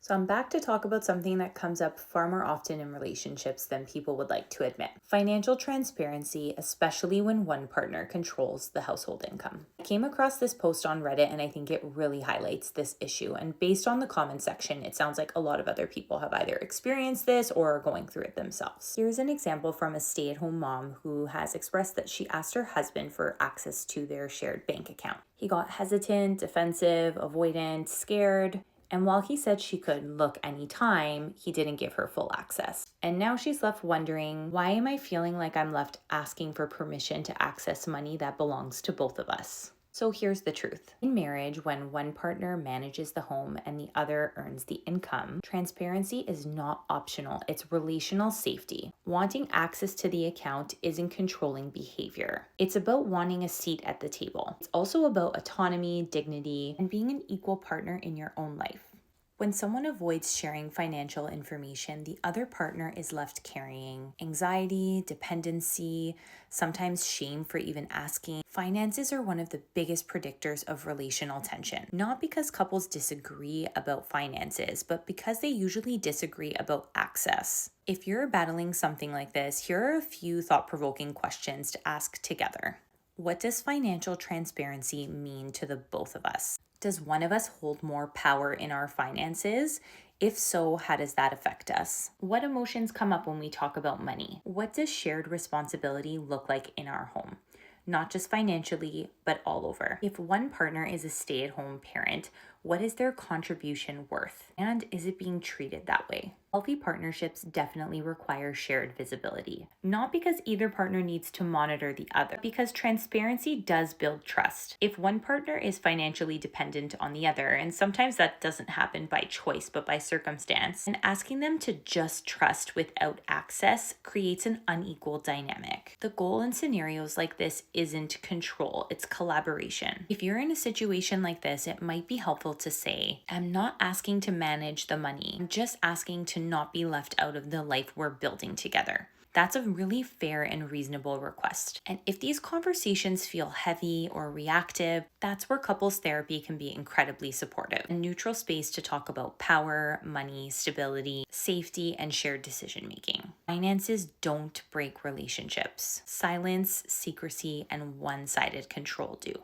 So I'm back to talk about something that comes up far more often in relationships than people would like to admit. Financial transparency, especially when one partner controls the household income. I came across this post on Reddit and I think it really highlights this issue. And based on the comment section, it sounds like a lot of other people have either experienced this or are going through it themselves. Here's an example from a stay-at-home mom who has expressed that she asked her husband for access to their shared bank account. He got hesitant, defensive, avoidant, scared. And while he said she could look anytime, he didn't give her full access. And now she's left wondering, why am I feeling like I'm left asking for permission to access money that belongs to both of us? So here's the truth. In marriage, when one partner manages the home and the other earns the income, transparency is not optional. It's relational safety. Wanting access to the account isn't controlling behavior. It's about wanting a seat at the table. It's also about autonomy, dignity, and being an equal partner in your own life. When someone avoids sharing financial information, the other partner is left carrying anxiety, dependency, sometimes shame for even asking. Finances are one of the biggest predictors of relational tension, not because couples disagree about finances, but because they usually disagree about access. If you're battling something like this, here are a few thought-provoking questions to ask together. What does financial transparency mean to the both of us? Does one of us hold more power in our finances? If so, how does that affect us? What emotions come up when we talk about money? What does shared responsibility look like in our home? Not just financially, but all over. If one partner is a stay-at-home parent, what is their contribution worth? And is it being treated that way? Healthy partnerships definitely require shared visibility. Not because either partner needs to monitor the other, because transparency does build trust. If one partner is financially dependent on the other, and sometimes that doesn't happen by choice, but by circumstance, and asking them to just trust without access creates an unequal dynamic. The goal in scenarios like this isn't control, it's collaboration. If you're in a situation like this, it might be helpful to say, I'm not asking to manage the money. I'm just asking to not be left out of the life we're building together. That's a really fair and reasonable request. And if these conversations feel heavy or reactive, that's where couples therapy can be incredibly supportive. A neutral space to talk about power, money, stability, safety, and shared decision making. Finances don't break relationships. Silence, secrecy, and one-sided control do.